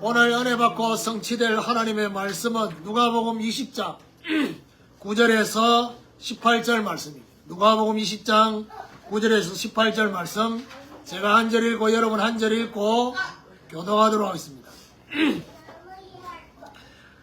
오늘 은혜 받고 성취될 하나님의 말씀은 누가복음 20장 9절에서 18절 말씀입니다. 누가복음 20장 9절에서 18절 말씀, 제가 한 절 읽고 여러분 한 절 읽고 교독하도록 하겠습니다.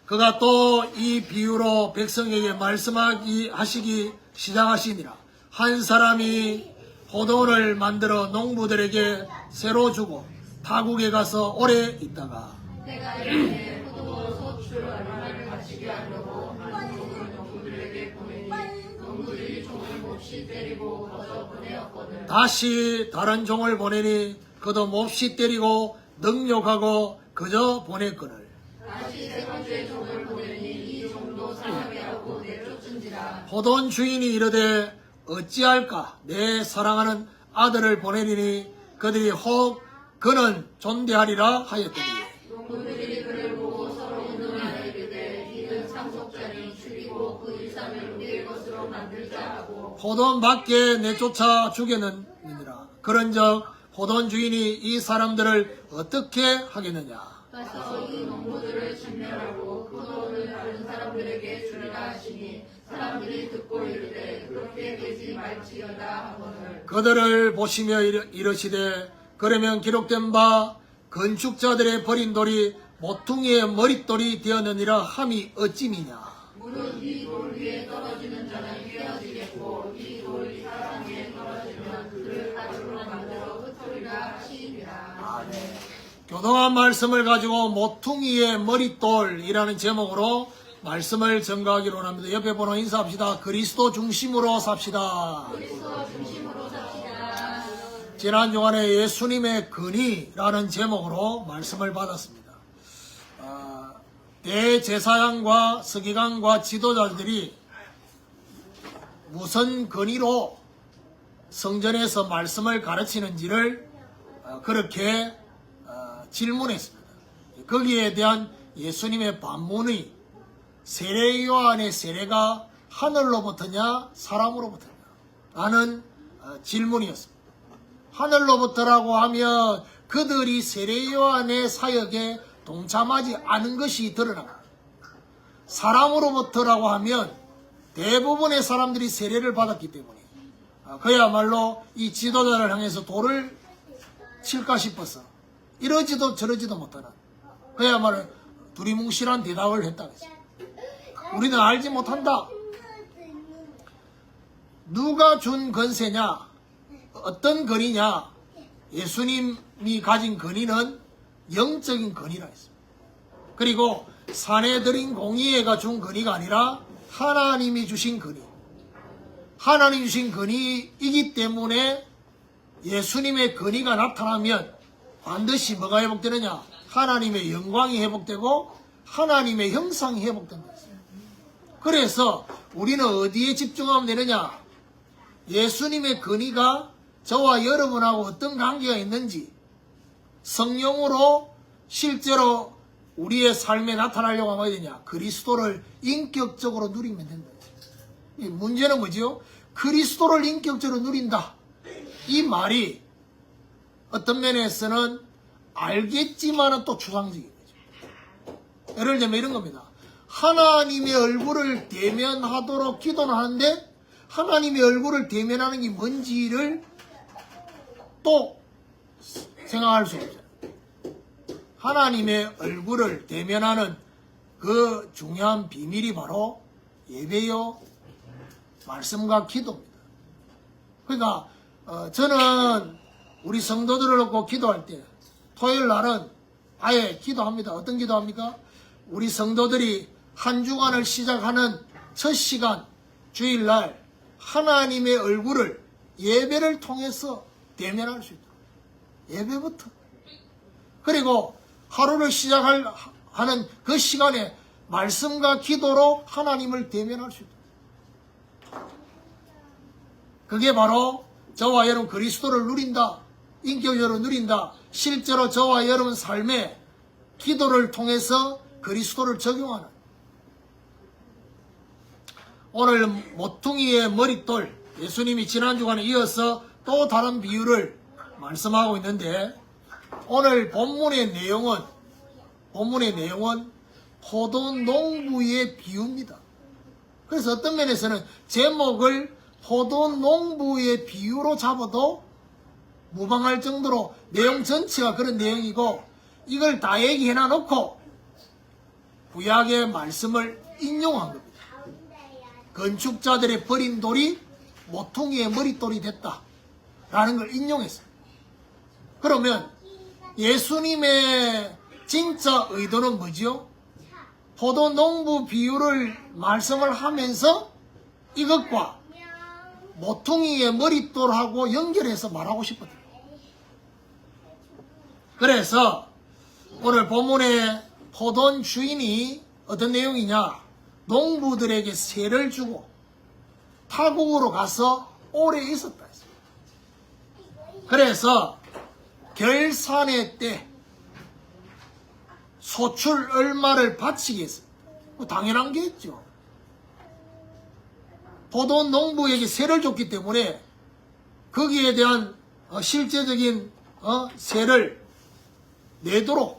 그가 또 이 비유로 백성에게 말씀하시기 시작하시니라. 한 사람이 포도원을 만들어 농부들에게 새로 주고 타국에 가서 오래 있다가 때가 이르매 포도원 소출 얼마를 마치게 하려고 한 종을 농부들에게 보내니 농부들이 종을 몹시 때리고 거저 보내었거늘. 다시 다른 종을 보내니 그도 몹시 때리고 능욕하고 그저 보냈거늘. 다시 세 번째 종을 보내니 이 종도 상하게 하고 내쫓은지라. 포도원 주인이 이르되 어찌할까 내 사랑하는 아들을 보내리니 그들이 혹 그는 존대하리라 하였더니 농부들이 그를 보고 서로 운동하여 이르되 이는 상속자니 죽이고 그 일삼을 우리의 것으로 만들자 하고 포도원 밖에 내쫓아 죽였느니라. 그런즉 포도원 주인이 이 사람들을 어떻게 하겠느냐. 가서 이 농부들을 진멸하고 포도원을 다른 사람들에게 주리라 하시니 사람들이 듣고 이르되 그렇게 되지 말지어다 하거늘. 그들을 보시며 이르시되 그러면 기록된 바 건축자들의 버린 돌이 모퉁이의 머릿돌이 되었느니라 함이 어찌미냐. 무릇 이 돌 위에 떨어지는 자는 깨어지겠고 이 돌이 사람 위에 떨어지면 그를 가루로 만들어 흩으리라 하시니라. 교동한 말씀을 가지고 모퉁이의 머릿돌이라는 제목으로 말씀을 전가하기로 합니다. 옆에 번호 인사합시다. 그리스도 중심으로 삽시다. 그리스도 중심으로 삽시다. 지난 주간에 예수님의 근위라는 제목으로 말씀을 받았습니다. 대제사장과 서기관과 지도자들이 무슨 근위로 성전에서 말씀을 가르치는지를 그렇게 질문했습니다. 거기에 대한 예수님의 반문이 세례 요한의 세례가 하늘로부터냐 사람으로부터냐 라는 질문이었습니다. 하늘로부터라고 하면 그들이 세례 요한의 사역에 동참하지 않은 것이 드러납니다. 사람으로부터라고 하면 대부분의 사람들이 세례를 받았기 때문에 그야말로 이 지도자를 향해서 돌을 칠까 싶어서 이러지도 저러지도 못하는 그야말로 두리뭉실한 대답을 했다. 우리는 알지 못한다. 누가 준 권세냐? 어떤 권위냐? 예수님이 가진 권위는 영적인 권위라 했습니다. 그리고 사내들인 공의회가 준 권위가 아니라 하나님이 주신 권위. 하나님이 주신 권위이기 때문에 예수님의 권위가 나타나면 반드시 뭐가 회복되느냐? 하나님의 영광이 회복되고 하나님의 형상이 회복된다. 그래서 우리는 어디에 집중하면 되느냐? 예수님의 권위가 저와 여러분하고 어떤 관계가 있는지 성령으로 실제로 우리의 삶에 나타나려고 하면 되냐? 그리스도를 인격적으로 누리면 된다. 문제는 뭐죠? 그리스도를 인격적으로 누린다. 이 말이 어떤 면에서는 알겠지만은 또 추상적인 거죠. 예를 들면 이런 겁니다. 하나님의 얼굴을 대면하도록 기도는 하는데 하나님의 얼굴을 대면하는 게 뭔지를 또 생각할 수 없어요. 하나님의 얼굴을 대면하는 그 중요한 비밀이 바로 예배요, 말씀과 기도입니다. 그러니까 저는 우리 성도들을 놓고 기도할 때 토요일 날은 아예 기도합니다. 어떤 기도합니까? 우리 성도들이 한 주간을 시작하는 첫 시간 주일날 하나님의 얼굴을 예배를 통해서 대면할 수 있도록 예배부터 그리고 하루를 시작하는 그 시간에 말씀과 기도로 하나님을 대면할 수 있도록 그게 바로 저와 여러분 그리스도를 누린다. 인격적으로 누린다. 실제로 저와 여러분 삶에 기도를 통해서 그리스도를 적용하는 오늘 모퉁이의 머릿돌 예수님이 지난 주간에 이어서 또 다른 비유를 말씀하고 있는데 오늘 본문의 내용은 본문의 내용은 포도 농부의 비유입니다. 그래서 어떤 면에서는 제목을 포도 농부의 비유로 잡아도 무방할 정도로 내용 전체가 그런 내용이고, 이걸 다 얘기해 놔놓고 구약의 말씀을 인용한 겁니다. 건축자들의 버린 돌이 모퉁이의 머릿돌이 됐다 라는 걸 인용했어요. 그러면 예수님의 진짜 의도는 뭐지요? 포도 농부 비유를 말씀을 하면서 이것과 모퉁이의 머릿돌하고 연결해서 말하고 싶거든요. 그래서 오늘 본문의 포도 주인이 어떤 내용이냐? 농부들에게 세를 주고 타국으로 가서 오래 있었다 했습니다. 그래서 결산의 때 소출 얼마를 바치게 했습니다. 당연한 게 있죠. 포도 농부에게 세를 줬기 때문에 거기에 대한 실제적인 세를 내도록.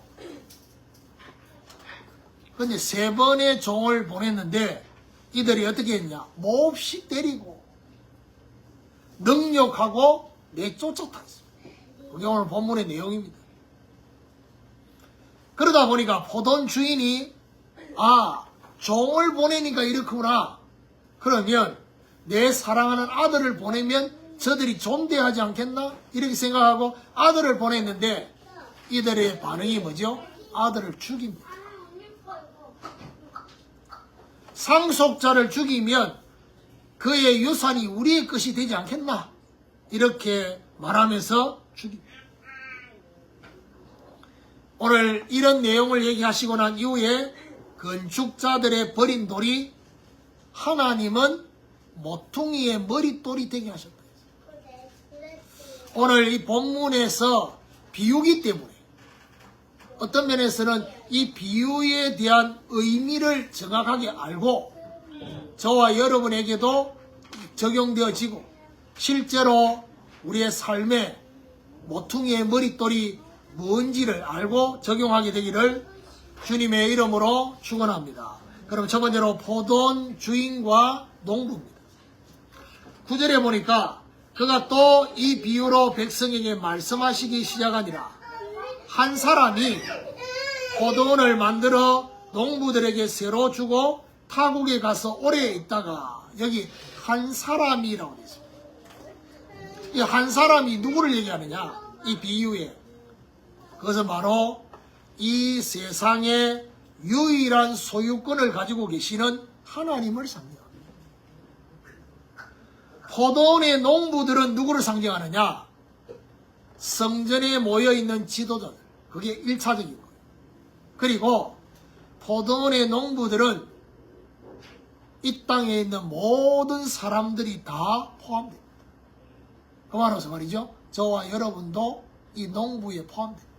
근데 3번의 종을 보냈는데 이들이 어떻게 했냐? 몹시 때리고 능욕하고 내쫓았다 했습니다. 그게 오늘 본문의 내용입니다. 그러다 보니까 포도 주인이 종을 보내니까 이렇구나. 그러면 내 사랑하는 아들을 보내면 저들이 존대하지 않겠나? 이렇게 생각하고 아들을 보냈는데 이들의 반응이 뭐죠? 아들을 죽입니다. 상속자를 죽이면 그의 유산이 우리의 것이 되지 않겠나? 이렇게 말하면서 죽입니다. 오늘 이런 내용을 얘기하시고 난 이후에 건축자들의 버린 돌이 하나님은 모퉁이의 머릿돌이 되게 하셨다. 오늘 이 본문에서 비유기 때문에 어떤 면에서는 이 비유에 대한 의미를 정확하게 알고 저와 여러분에게도 적용되어지고 실제로 우리의 삶에 모퉁이의 머릿돌이 뭔지를 알고 적용하게 되기를 주님의 이름으로 축원합니다. 그럼 첫 번째로 포도 주인과 농부입니다. 9절에 보니까 그가 또 이 비유로 백성에게 말씀하시기 시작하니라. 한 사람이 포도원을 만들어 농부들에게 새로 주고 타국에 가서 오래 있다가, 여기 한 사람이라고 되어 있습니다. 이 한 사람이 누구를 얘기하느냐? 이 비유에 그것은 바로 이 세상의 유일한 소유권을 가지고 계시는 하나님을 상징합니다. 포도원의 농부들은 누구를 상징하느냐? 성전에 모여있는 지도자들. 그게 1차적인 거예요. 그리고 포도원의 농부들은 이 땅에 있는 모든 사람들이 다 포함됩니다. 그 말로서 말이죠. 저와 여러분도 이 농부에 포함됩니다.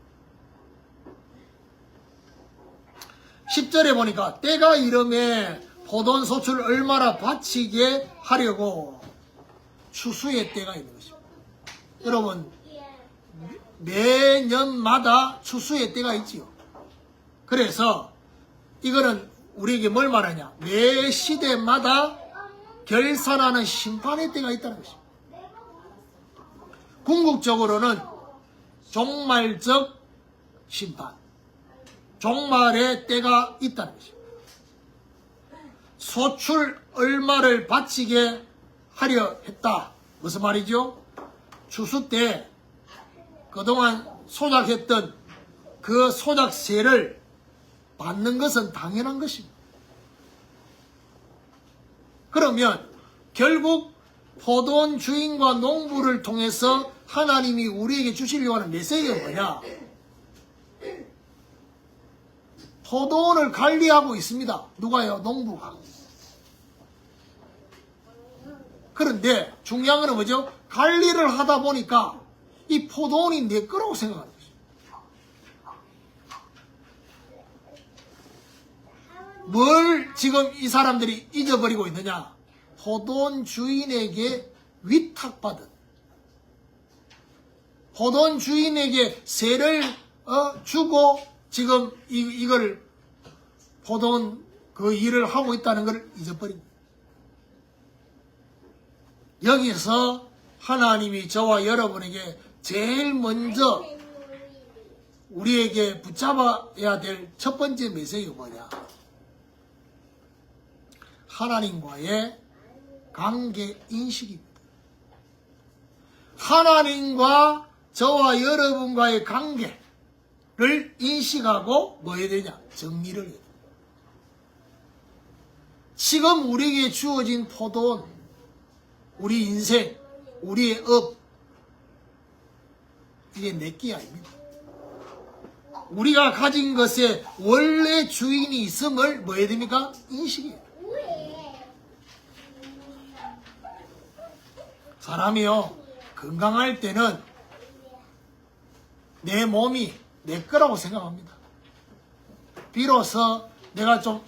10절에 보니까 때가 이름에 포도원 소출을 얼마나 바치게 하려고 추수의 때가 있는 것입니다. 여러분, 매년마다 추수의 때가 있지요. 그래서 이거는 우리에게 뭘 말하냐? 매 시대마다 결산하는 심판의 때가 있다는 것입니다. 궁극적으로는 종말적 심판, 종말의 때가 있다는 것입니다. 소출 얼마를 바치게 하려 했다. 무슨 말이죠? 추수 때 그동안 소작했던 그 소작세를 받는 것은 당연한 것입니다. 그러면 결국 포도원 주인과 농부를 통해서 하나님이 우리에게 주시려고 하는 메시지가 뭐냐? 포도원을 관리하고 있습니다. 누가요? 농부가. 그런데 중요한 건 뭐죠? 관리를 하다 보니까 이 포도원이 내 거라고 생각하는 거죠. 뭘 지금 이 사람들이 잊어버리고 있느냐? 포도원 주인에게 위탁받은, 포도원 주인에게 세를 주고 지금 이걸 포도원 그 일을 하고 있다는 걸 잊어버립니다. 여기서 하나님이 저와 여러분에게 제일 먼저 우리에게 붙잡아야 될 첫 번째 메시지가 뭐냐? 하나님과의 관계 인식입니다. 하나님과 저와 여러분과의 관계를 인식하고 뭐 해야 되냐? 정리를 해야 돼요. 지금 우리에게 주어진 포도원, 우리 인생, 우리의 업, 이게 내게 아닙니다. 우리가 가진 것에 원래 주인이 있음을 뭐 해야 됩니까? 인식해야 돼요. 사람이요, 건강할 때는 내 몸이 내 거라고 생각합니다. 비로소 내가 좀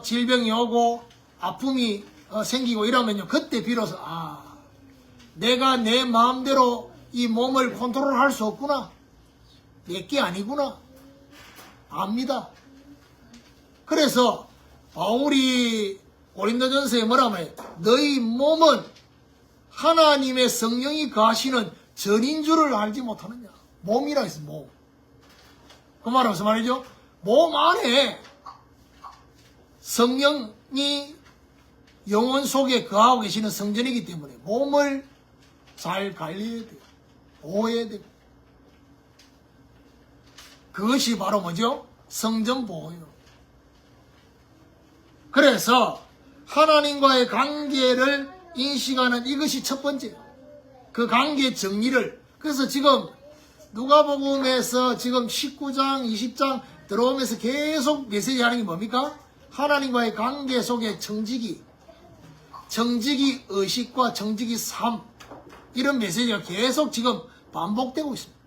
질병이 오고 아픔이 생기고 이러면요, 그때 비로소 내가 내 마음대로 이 몸을 컨트롤할 수 없구나, 내게 아니구나 압니다. 그래서 바울이 고린도전서에 뭐라면 너희 몸은 하나님의 성령이 거하시는 전인 줄을 알지 못하느냐. 몸이라 했어, 몸. 그 말은 무슨 말이죠? 몸 안에 성령이 영혼 속에 거하고 계시는 성전이기 때문에 몸을 잘 관리해야 돼요. 보호해야 돼요. 그것이 바로 뭐죠? 성전 보호요. 그래서 하나님과의 관계를 인식하는 이것이 첫 번째예요. 그 관계 정리를. 그래서 지금 누가복음에서 지금 19장, 20장 들어오면서 계속 메시지 하는 게 뭡니까? 하나님과의 관계 속에 정직이 의식과 정직이 삶, 이런 메시지가 계속 지금 반복되고 있습니다.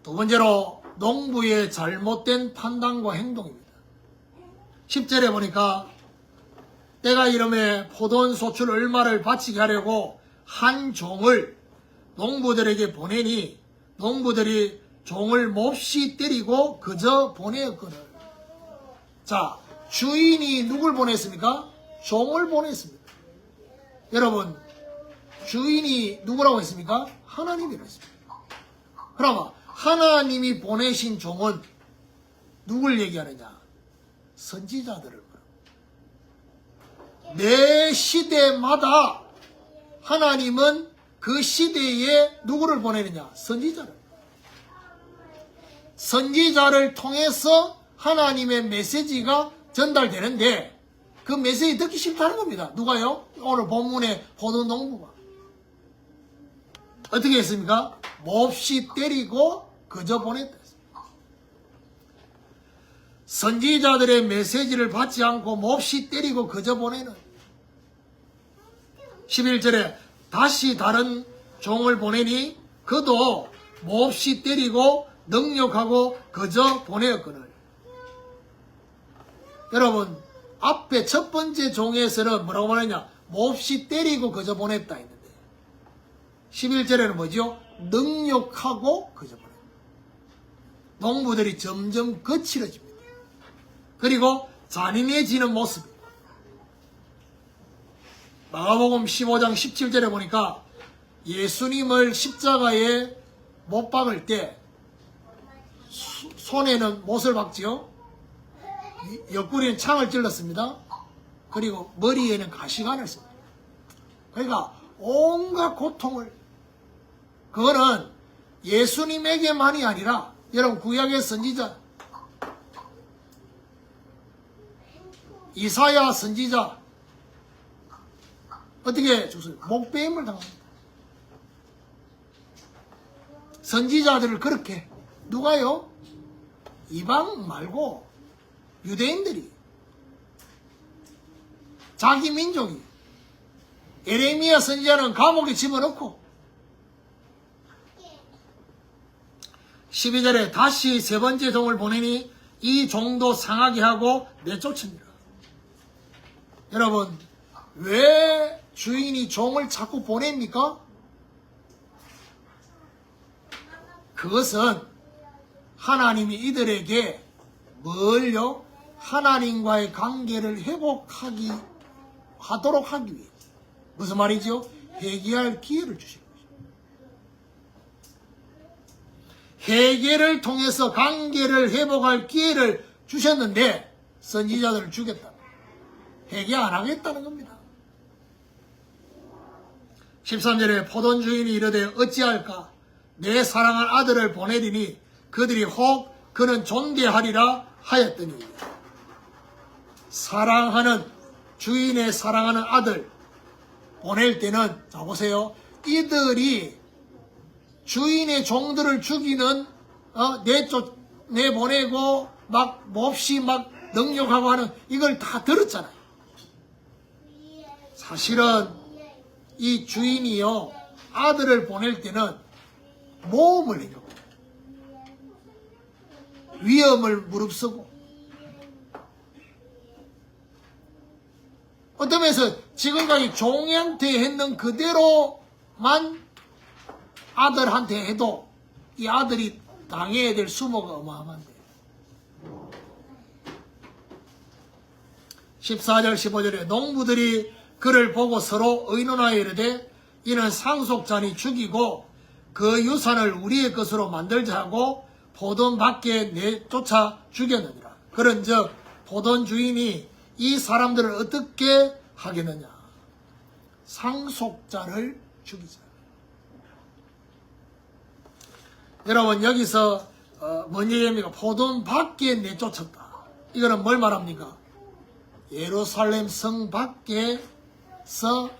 두 번째로 농부의 잘못된 판단과 행동입니다. 10절에 보니까 때가 이름에 포도원 소출 얼마를 바치게 하려고 한 종을 농부들에게 보내니 농부들이 종을 몹시 때리고 그저 보내었거늘. 자, 주인이 누굴 보냈습니까? 종을 보냈습니다. 여러분, 주인이 누구라고 했습니까? 하나님이라고 했습니다. 그러면 하나님이 보내신 종은 누굴 얘기하느냐? 선지자들을. 매 시대마다 하나님은 그 시대에 누구를 보내느냐? 선지자를. 선지자를 통해서 하나님의 메시지가 전달되는데 그 메시지 듣기 싫다는 겁니다. 누가요? 오늘 본문의 포도원 농부가. 어떻게 했습니까? 몹시 때리고 그저 보냈다. 선지자들의 메시지를 받지 않고 몹시 때리고 그저 보내는. 11절에 다시 다른 종을 보내니 그도 몹시 때리고 능욕하고 그저 보내었거늘. 여러분, 앞에 첫 번째 종에서는 뭐라고 말했냐? 몹시 때리고 그저 보냈다 했는데 11절에는 뭐죠? 능욕하고 그저 보냈다. 농부들이 점점 거칠어집니다. 그리고 잔인해지는 모습이에요. 마가복음 15장 17절에 보니까 예수님을 십자가에 못 박을 때 손에는 못을 박지요. 옆구리는 창을 찔렀습니다. 그리고 머리에는 가시관을 씁니다. 그러니까 온갖 고통을, 그거는 예수님에게만이 아니라 여러분 구약의 선지자 이사야 선지자 어떻게 죽습니까? 목배임을 당합니다. 선지자들을 그렇게 누가요? 이방 말고 유대인들이, 자기 민족이 에레미야 선지자는 감옥에 집어넣고 12절에 다시 세 번째 종을 보내니 이 종도 상하게 하고 내쫓습니다. 여러분, 왜 주인이 종을 자꾸 보냅니까? 그것은 하나님이 이들에게 뭘요? 하나님과의 관계를 하도록 하기 위해. 무슨 말이죠? 회개할 기회를 주신 거죠. 회개를 통해서 관계를 회복할 기회를 주셨는데 선지자들을 죽였다. 회개 안 하겠다는 겁니다. 13절에 포돈 주인이 이르되 어찌할까? 내 사랑한 아들을 보내리니 그들이 혹 그는 존대하리라 하였더니, 사랑하는 주인의 사랑하는 아들 보낼 때는, 자 보세요, 이들이 주인의 종들을 죽이는 내보내고 막 몹시 막 능욕하고 하는 이걸 다 들었잖아요. 사실은 이 주인이요 아들을 보낼 때는 모험을 해요. 위험을 무릅쓰고, 어떤 면에서 지금까지 종한테 했는 그대로만 아들한테 해도 이 아들이 당해야 될 수모가 어마어마한데. 14절 15절에 농부들이 그를 보고 서로 의논하여 이르되 이는 상속자니 죽이고 그 유산을 우리의 것으로 만들자 하고 포돈 밖에 내쫓아 죽였느니라. 그런즉 포돈 주인이 이 사람들을 어떻게 하겠느냐? 상속자를 죽이자. 여러분 여기서 뭔 얘기입니까? 포돈 밖에 내쫓았다. 이거는 뭘 말합니까? 예루살렘 성 밖에서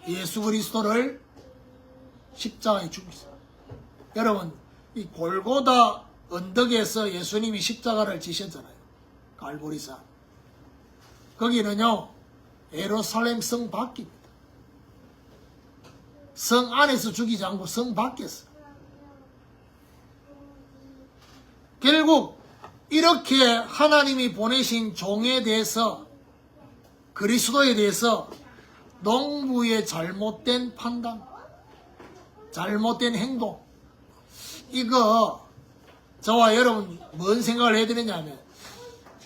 예수 그리스도를 십자가에 죽이자. 여러분 이 골고다 언덕에서 예수님이 십자가를 지셨잖아요. 갈보리산. 거기는요 예루살렘 성 밖입니다. 성 안에서 죽이지 않고 성 밖에서. 결국 이렇게 하나님이 보내신 종에 대해서, 그리스도에 대해서 농부의 잘못된 판단, 잘못된 행동, 이거 저와 여러분 뭔 생각을 해야 되느냐면,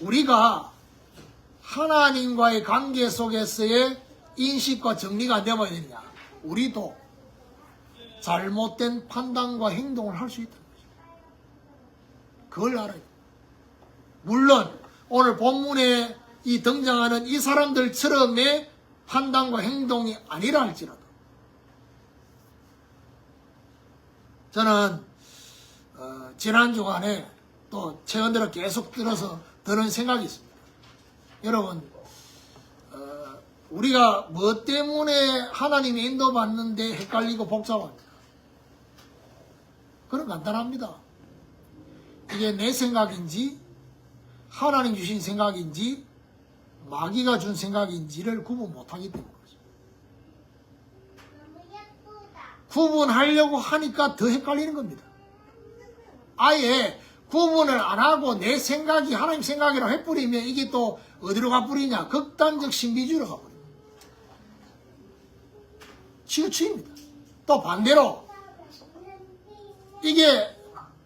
우리가 하나님과의 관계 속에서의 인식과 정리가 안 되어야 되느냐? 우리도 잘못된 판단과 행동을 할 수 있다. 그걸 알아야 돼. 물론 오늘 본문에 이 등장하는 이 사람들처럼의 판단과 행동이 아니라 할지라도, 저는 지난 주간에 또 최근 들어 계속 드는 생각이 있습니다. 여러분 우리가 뭐 때문에 하나님의 인도받는데 헷갈리고 복잡합니다. 그건 간단합니다. 이게 내 생각인지 하나님 주신 생각인지 마귀가 준 생각인지를 구분 못하기 때문이죠. 구분하려고 하니까 더 헷갈리는 겁니다. 아예 구분을 안 하고 내 생각이 하나님 생각이라고 해버리면 이게 또 어디로 가버리냐? 극단적 신비주의로 가버립니다. 치우치입니다. 또 반대로 이게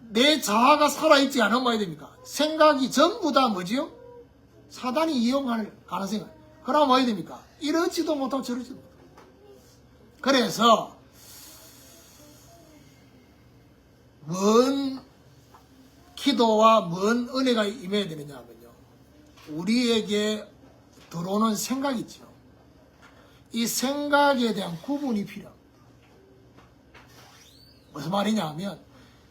내 자아가 살아있지 않으면 뭐야 됩니까? 생각이 전부 다 뭐지요? 사단이 이용할 가능성이. 그러면 뭐야 됩니까? 이러지도 못하고 저러지도 못하고. 그래서 뭔 기도와 뭔 은혜가 임해야 되느냐 하면요, 우리에게 들어오는 생각이 있죠. 이 생각에 대한 구분이 필요합니다. 무슨 말이냐 하면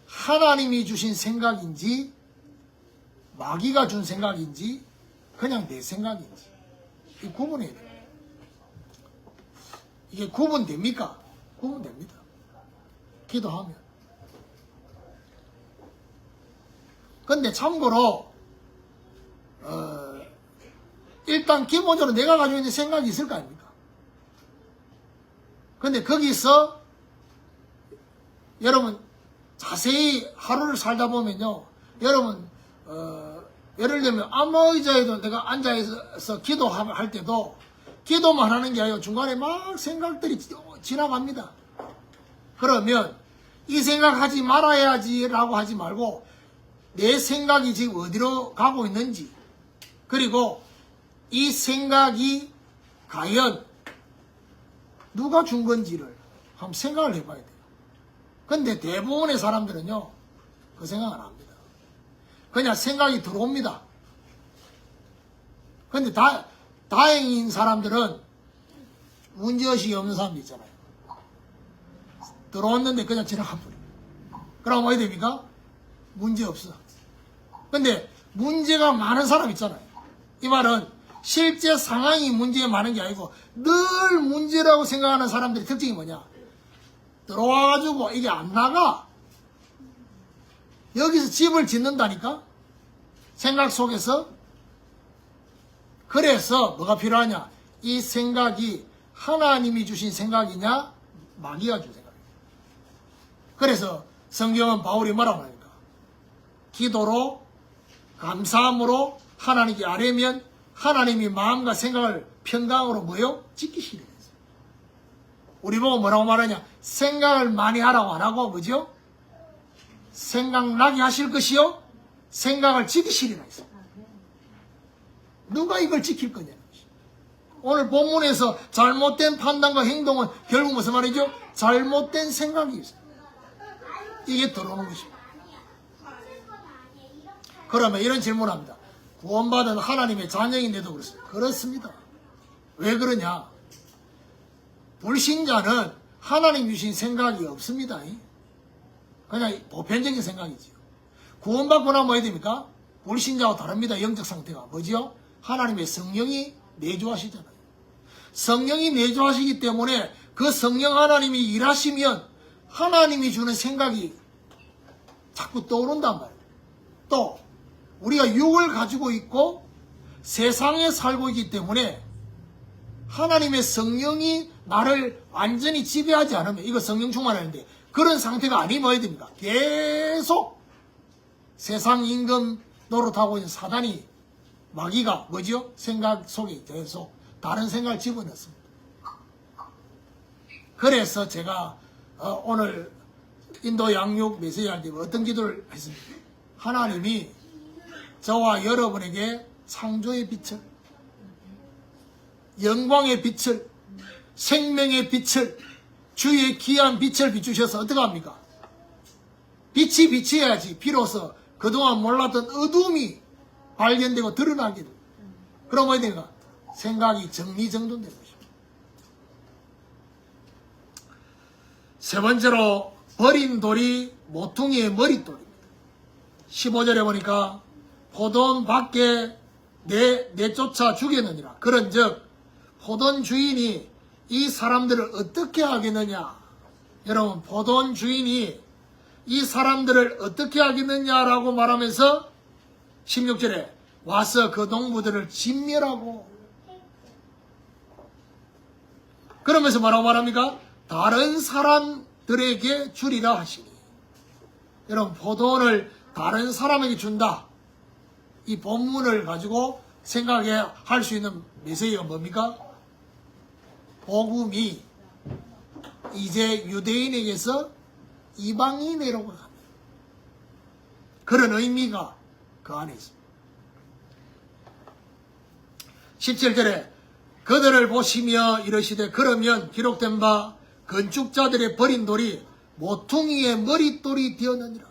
하나님이 주신 생각인지 마귀가 준 생각인지 그냥 내 생각인지 이 구분해야 돼요. 이게 구분됩니까? 구분됩니다. 기도하면. 근데 참고로 일단 기본적으로 내가 가지고 있는 생각이 있을 거 아닙니까? 근데 거기서 여러분 자세히 하루를 살다 보면요, 여러분 예를 들면 안마 의자에도 내가 앉아서 기도할 때도 기도만 하는 게 아니고 중간에 막 생각들이 지나갑니다. 그러면 이 생각하지 말아야지라고 하지 말고 내 생각이 지금 어디로 가고 있는지, 그리고 이 생각이 과연 누가 준 건지를 한번 생각을 해봐야 돼요. 근데 대부분의 사람들은요, 그 생각 안 합니다. 그냥 생각이 들어옵니다. 근데 다행인 사람들은 문제의식이 없는 사람도 있잖아요. 들어왔는데 그냥 지나가 버려요. 그럼 어떻게 됩니까? 문제 없어. 근데 문제가 많은 사람 있잖아요. 이 말은 실제 상황이 문제가 많은 게 아니고 늘 문제라고 생각하는 사람들의 특징이 뭐냐? 들어와가지고 이게 안 나가. 여기서 집을 짓는다니까? 생각 속에서. 그래서 뭐가 필요하냐? 이 생각이 하나님이 주신 생각이냐? 마귀가 준 생각이냐? 그래서 성경은 바울이 뭐라고 합니까? 기도로, 감사함으로 하나님께 아뢰면 하나님이 마음과 생각을 평강으로 뭐요? 지키시리라 했어요. 우리 보고 뭐라고 말하냐? 생각을 많이 하라고 안 하고 뭐죠? 생각나게 하실 것이요? 생각을 지키시리라 했어요. 누가 이걸 지킬 거냐는 것이. 오늘 본문에서 잘못된 판단과 행동은 결국 무슨 말이죠? 잘못된 생각이 있어요. 이게 들어오는 것입니다. 그러면 이런 질문을 합니다. 구원받은 하나님의 자녀인데도 그렇습니다. 그렇습니다. 왜 그러냐? 불신자는 하나님 주신 생각이 없습니다. 그냥 보편적인 생각이지요. 구원받고 나면 뭐 해야 됩니까? 불신자와 다릅니다. 영적 상태가. 뭐지요? 하나님의 성령이 내주하시잖아요. 성령이 내주하시기 때문에 그 성령 하나님이 일하시면 하나님이 주는 생각이 자꾸 떠오른단 말이에요. 또 우리가 육을 가지고 있고 세상에 살고 있기 때문에 하나님의 성령이 나를 완전히 지배하지 않으면, 이거 성령 충만하는데 그런 상태가 아니면 어야 됩니까? 계속 세상 임금 노릇하고 있는 사단이, 마귀가 뭐죠? 생각 속에 계속 다른 생각을 집어넣습니다. 그래서 제가 오늘 인도 양육 메시지할 때 어떤 기도를 했습니까? 하나님이 저와 여러분에게 창조의 빛을, 영광의 빛을, 생명의 빛을, 주의 귀한 빛을 비추셔서 어떻게 합니까? 빛이 비치어야지 비로소 그동안 몰랐던 어둠이 발견되고 드러나게 됩니다. 그럼 어디 된가? 생각이 정리정돈되는 것입니다. 세 번째로 버린 돌이 모퉁이의 머릿돌입니다. 15절에 보니까 포도원 밖에 내쫓아 죽였느니라. 그런즉 포도원 주인이 이 사람들을 어떻게 하겠느냐? 여러분, 포도원 주인이 이 사람들을 어떻게 하겠느냐라고 말하면서 16절에 와서 그 농부들을 진멸하고, 그러면서 뭐라고 말합니까? 다른 사람들에게 주리라 하시니. 여러분, 포도원을 다른 사람에게 준다. 이 본문을 가지고 생각해 할 수 있는 메시지가 뭡니까? 복음이 이제 유대인에게서 이방인으로 갑니다. 그런 의미가 그 안에 있습니다. 17절에 그들을 보시며 이르시되 그러면 기록된 바 건축자들의 버린 돌이 모퉁이의 머릿돌이 되었느니라.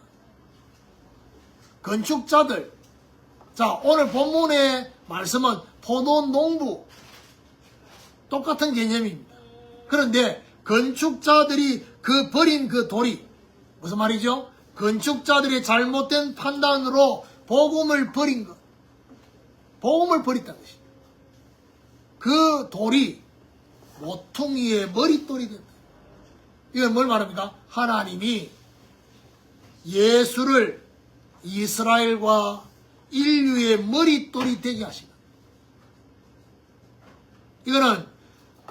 건축자들, 자, 오늘 본문의 말씀은 포도원 농부, 똑같은 개념입니다. 그런데 건축자들이 그 버린 그 돌이 무슨 말이죠? 건축자들의 잘못된 판단으로 복음을 버린 것, 복음을 버렸다는 것입니다. 그 돌이 모퉁이의 머릿돌이 된다. 이건 뭘 말합니까? 하나님이 예수를 이스라엘과 인류의 머릿돌이 되게 하시다. 이거는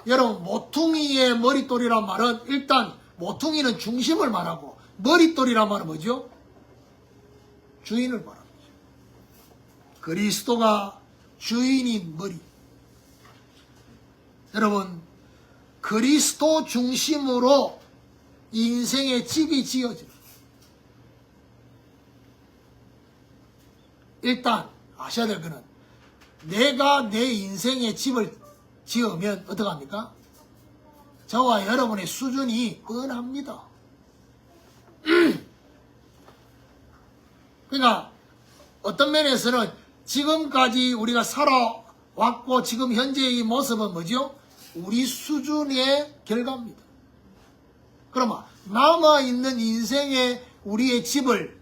여러분, 모퉁이의 머릿돌이란 말은 일단 모퉁이는 중심을 말하고 머릿돌이란 말은 뭐죠? 주인을 말합니다. 그리스도가 주인인 머리. 여러분, 그리스도 중심으로 인생의 집이 지어지는. 일단 아셔야 될 거는 내가 내 인생의 집을 지으면 어떡합니까? 저와 여러분의 수준이 뻔합니다. 그러니까 어떤 면에서는 지금까지 우리가 살아왔고 지금 현재의 이 모습은 뭐죠? 우리 수준의 결과입니다. 그러면 남아있는 인생의 우리의 집을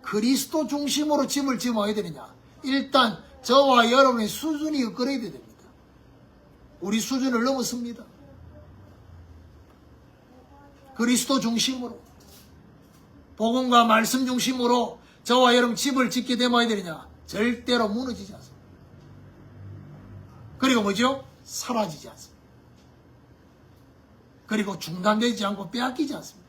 그리스도 중심으로 집을 지어야 되느냐? 일단 저와 여러분의 수준이 업그레이드 됩니다. 우리 수준을 넘었습니다. 그리스도 중심으로 복음과 말씀 중심으로 저와 여러분 집을 짓게 되면 어야 되느냐? 절대로 무너지지 않습니다. 그리고 뭐죠? 사라지지 않습니다. 그리고 중단되지 않고 빼앗기지 않습니다.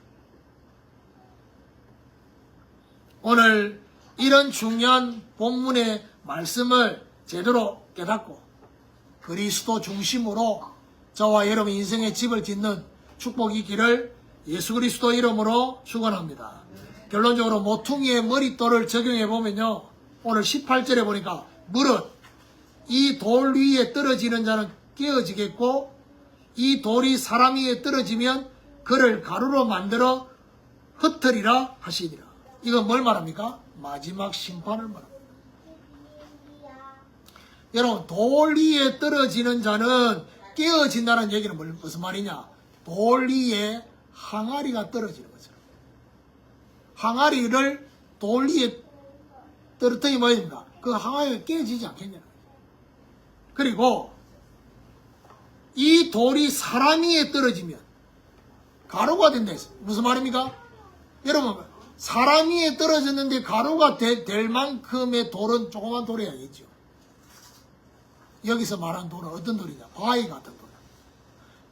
오늘 이런 중요한 본문의 말씀을 제대로 깨닫고 그리스도 중심으로 저와 여러분 인생의 집을 짓는 축복이 있기를 예수 그리스도 이름으로 축원합니다. 결론적으로 모퉁이의 머릿돌을 적용해 보면요, 오늘 18절에 보니까 무릇 이 돌 위에 떨어지는 자는 깨어지겠고 이 돌이 사람 위에 떨어지면 그를 가루로 만들어 흩으리라 하시니라. 이건 뭘 말합니까? 마지막 심판을 말합니다. 여러분, 돌 위에 떨어지는 자는 깨어진다는 얘기는 무슨 말이냐? 돌 위에 항아리가 떨어지는 거죠. 항아리를 돌 위에 떨어뜨리면 뭐야 됩니까? 그 항아리가 깨어지지 않겠냐는 거죠. 그리고 이 돌이 사람 위에 떨어지면 가루가 된다 했어요. 무슨 말입니까? 여러분, 사람 위에 떨어졌는데 가루가 될 만큼의 돌은 조그만 돌이야겠죠. 여기서 말한 돌은 어떤 돌이냐? 바위 같은 돌.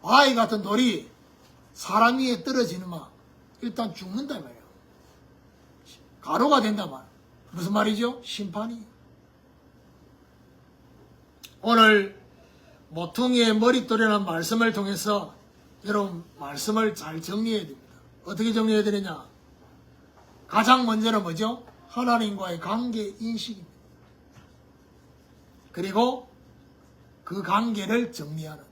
바위 같은 돌이 사람 위에 떨어지는만 일단 죽는다 말이에요. 가루가 된다 말. 무슨 말이죠? 심판이. 오늘 모퉁이의 머릿돌이라는 말씀을 통해서 여러분 말씀을 잘 정리해야 됩니다. 어떻게 정리해야 되느냐? 가장 먼저는 뭐죠? 하나님과의 관계 인식입니다. 그리고 그 관계를 정리하는.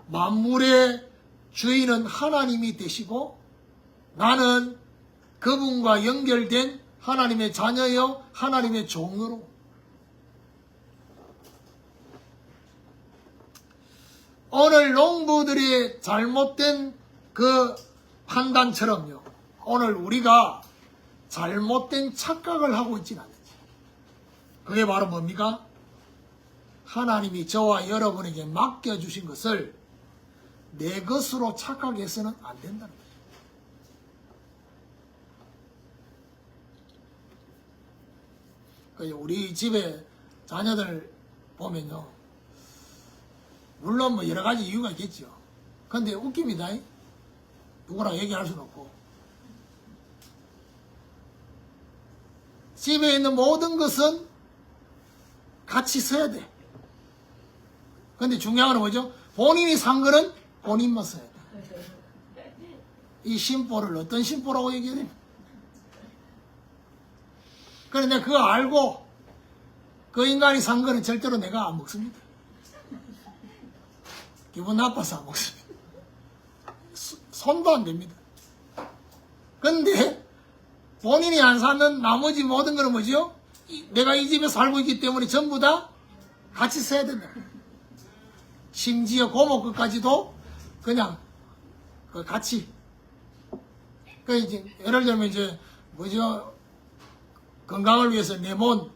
만물의 주인은 하나님이 되시고 나는 그분과 연결된 하나님의 자녀여 하나님의 종으로. 오늘 농부들의 잘못된 그 판단처럼요, 오늘 우리가 잘못된 착각을 하고 있지는 않는지. 그게 바로 뭡니까? 하나님이 저와 여러분에게 맡겨주신 것을 내 것으로 착각해서는 안 된다는 거죠. 우리 집에 자녀들 보면요, 물론 뭐 여러 가지 이유가 있겠죠. 근데 웃깁니다. 누구랑 얘기할 수는 없고. 집에 있는 모든 것은 같이 써야 돼. 근데 중요한 건 뭐죠? 본인이 산 거는 본인만 써야 돼. 이 심보를 어떤 심보라고 얘기해야 돼? 그런데 내가 그거 알고 그 인간이 산 거는 절대로 내가 안 먹습니다. 기분 나빠서 안 먹습니다. 손도 안 됩니다. 근데 본인이 안 사는 나머지 모든 거는 뭐죠? 내가 이 집에 살고 있기 때문에 전부 다 같이 써야 된다. 심지어 고모 것까지도 그냥 같이. 그 이제 예를 들면 이제 뭐죠? 건강을 위해서 레몬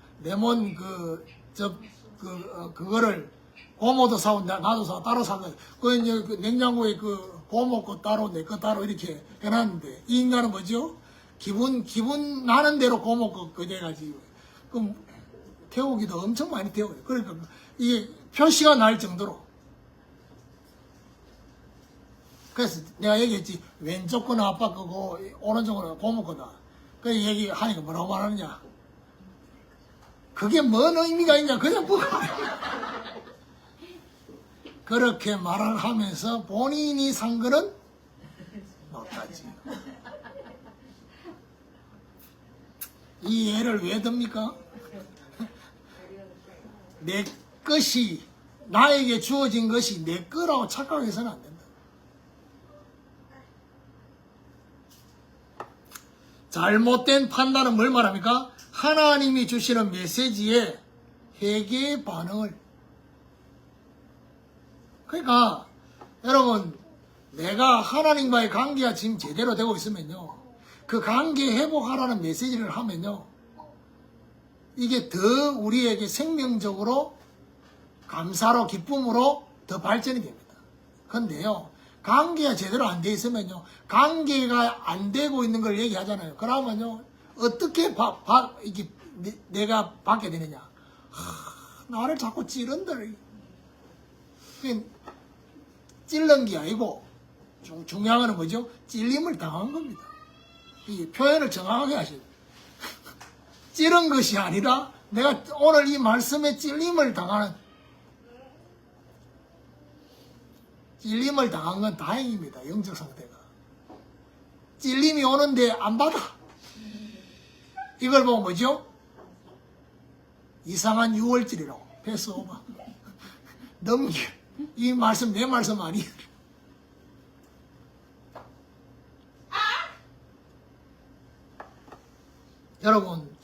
그거를 고모도 사고 나도 사고 따로 사거든. 그 이제 그 냉장고에 그 고모 거 따로 내 거 따로 이렇게 해놨는데 이 인간은 뭐죠? 기분 나는 대로 고모 거 그래가지고 그럼 태우기도 엄청 많이 태워요. 그러니까 이게 표시가 날 정도로. 그래서 내가 얘기했지, 왼쪽 거는 아빠 거고 오른쪽 거는 고모 거다. 그 얘기하니까 뭐라고 말하느냐? 그게 뭔 의미가 있냐? 그냥 뭐 그렇게 말을 하면서 본인이 산 거는 못하지. 이 예를 왜 듭니까? 내 것이, 나에게 주어진 것이 내 거라고 착각해서는 안 된다. 잘못된 판단은 뭘 말합니까? 하나님이 주시는 메시지에 회개의 반응을. 그러니까 여러분, 내가 하나님과의 관계가 지금 제대로 되고 있으면요, 그 관계 회복하라는 메시지를 하면요, 이게 더 우리에게 생명적으로 감사로 기쁨으로 더 발전이 됩니다. 그런데요, 관계가 제대로 안 돼 있으면요, 관계가 안 되고 있는 걸 얘기하잖아요. 그러면요, 어떻게 이게 내가 받게 되느냐? 나를 자꾸 찌른다. 찔른 게 아니고 중요한 건 뭐죠? 찔림을 당한 겁니다. 이 표현을 정확하게 하셔야 돼요. 찌른 것이 아니라 내가 오늘 이 말씀에 찔림을 당한 건 다행입니다. 영적 상태가. 찔림이 오는데 안 받아. 이걸 보고 뭐죠? 이상한 6월절이라고. 패스오버. 넘겨. 이 말씀 내 말씀 아니에요. 여러분,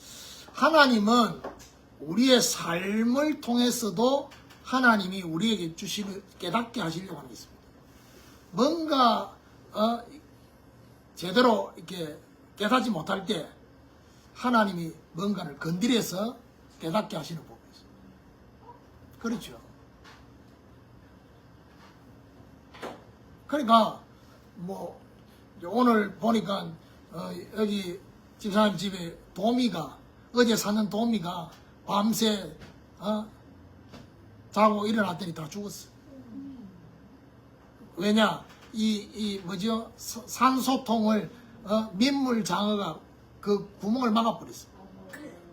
하나님은 우리의 삶을 통해서도 하나님이 우리에게 주시는, 깨닫게 하시려고 하는 게 있습니다. 뭔가 제대로 이렇게 깨닫지 못할 때 하나님이 뭔가를 건드려서 깨닫게 하시는 부분이 있습니다. 그렇죠. 그러니까 뭐 오늘 보니까 여기 집사님 집에 도미가, 어제 사는 도미가 밤새 자고 일어났더니 다 죽었어. 왜냐? 뭐죠? 산소통을 민물 장어가 그 구멍을 막아버렸어.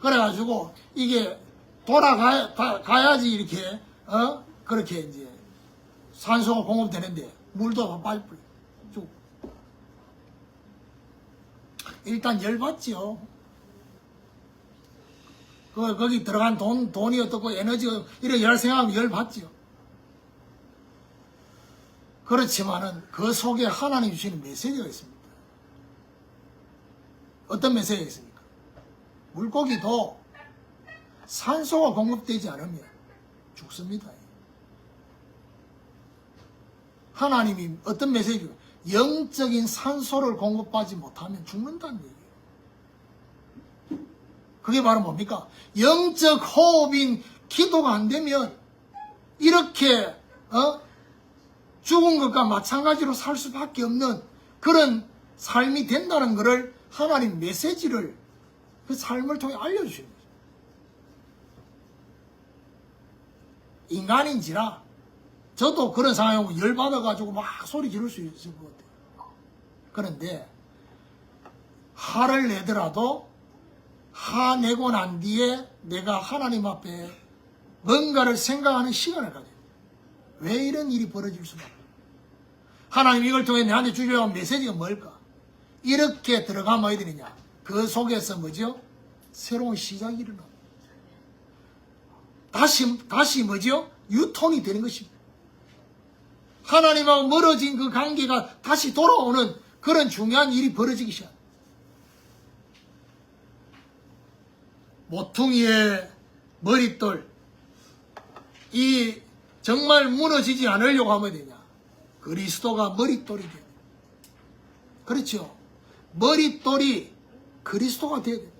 그래가지고 이게 돌아가야지 이렇게 그렇게 이제 산소가 공급되는데 물도 다 빠져버려. 일단 열받지요. 거기 들어간 돈이 어떻고 에너지가 이런 열 생각하면 열받지요. 그렇지만은 그 속에 하나님 주시는 메시지가 있습니다. 어떤 메시지가 있습니까? 물고기도 산소가 공급되지 않으면 죽습니다. 하나님이 어떤 메시지가, 영적인 산소를 공급하지 못하면 죽는다는 얘기예요. 그게 바로 뭡니까? 영적 호흡인 기도가 안 되면 이렇게 죽은 것과 마찬가지로 살 수밖에 없는 그런 삶이 된다는 것을 하나님 메시지를 그 삶을 통해 알려주시는 거죠. 인간인지라 저도 그런 상황에 오면 열받아가지고 막 소리 지를 수 있을 것 같아요. 그런데 화를 내더라도 화내고 난 뒤에 내가 하나님 앞에 뭔가를 생각하는 시간을 가져요. 왜 이런 일이 벌어질 수밖에. 하나님 이걸 통해 내한테 주려고 한 메시지가 뭘까? 이렇게 들어가면 어디 되느냐? 그 속에서 뭐죠? 새로운 시작이 일어나. 다시 뭐죠? 유통이 되는 것입니다. 하나님하고 멀어진 그 관계가 다시 돌아오는 그런 중요한 일이 벌어지기 시작. 모퉁이의 머릿돌, 이 정말 무너지지 않으려고 하면 되냐? 그리스도가 머릿돌이 돼야 돼. 그렇죠? 머릿돌이 그리스도가 돼야 돼.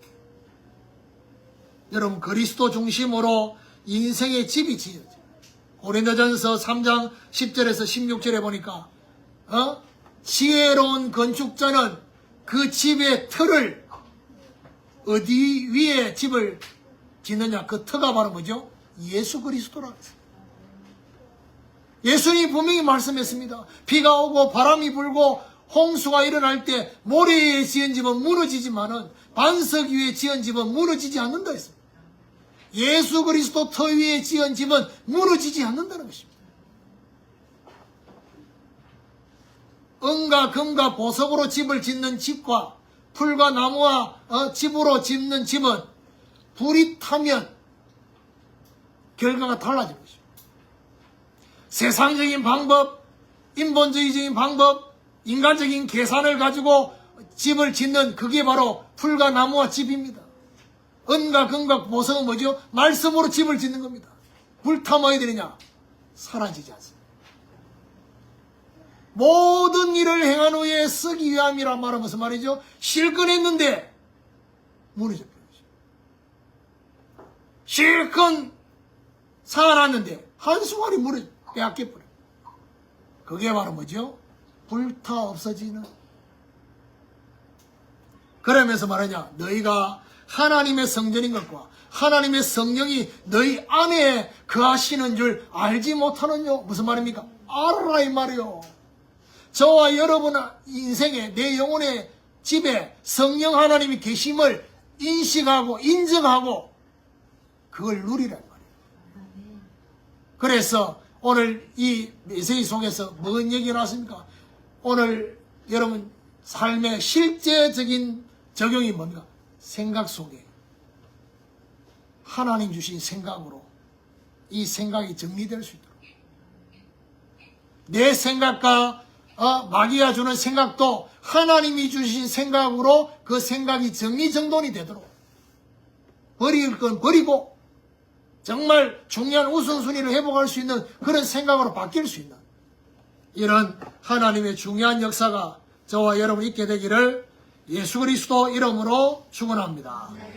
여러분, 그리스도 중심으로 인생의 집이 지어져. 고린도전서 3장 10절에서 16절에 보니까 지혜로운 건축자는 그 집의 틀을 어디 위에 집을 짓느냐? 그 터가 바로 뭐죠? 예수 그리스도라고 했어요. 예수님이 분명히 말씀했습니다. 비가 오고 바람이 불고 홍수가 일어날 때 모래 위에 지은 집은 무너지지만은 반석 위에 지은 집은 무너지지 않는다 했습니다. 예수 그리스도 터 위에 지은 집은 무너지지 않는다는 것입니다. 은과 금과 보석으로 집을 짓는 집과 풀과 나무와 집으로 짓는 집은 불이 타면 결과가 달라지는 거죠. 세상적인 방법, 인본주의적인 방법, 인간적인 계산을 가지고 집을 짓는 그게 바로 풀과 나무와 집입니다. 은과 금과 보석은 뭐죠? 말씀으로 집을 짓는 겁니다. 불타면 어디 되느냐? 사라지지 않습니다. 모든 일을 행한 후에 쓰기 위함이라 말은 무슨 말이죠? 실컷 했는데 무너져 버린 거죠. 실컷 살아났는데 한순간에 빼앗겨 버려. 그게 바로 뭐죠? 불타 없어지는. 그러면서 말하냐? 너희가 하나님의 성전인 것과 하나님의 성령이 너희 안에 거하시는 줄 알지 못하느냐? 무슨 말입니까? 알아라 이 말이요. 저와 여러분 인생에 내 영혼의 집에 성령 하나님이 계심을 인식하고 인정하고 그걸 누리란 말이에요. 그래서 오늘 이 메시지 속에서 뭔 얘기가 나왔습니까? 오늘 여러분 삶의 실제적인 적용이 뭡니까? 생각 속에 하나님 주신 생각으로 이 생각이 정리될 수 있도록 내 생각과 마귀가 주는 생각도 하나님이 주신 생각으로 그 생각이 정리정돈이 되도록 버릴 건 버리고 정말 중요한 우선순위를 회복할 수 있는 그런 생각으로 바뀔 수 있는 이런 하나님의 중요한 역사가 저와 여러분 있게 되기를 예수 그리스도 이름으로 축원합니다.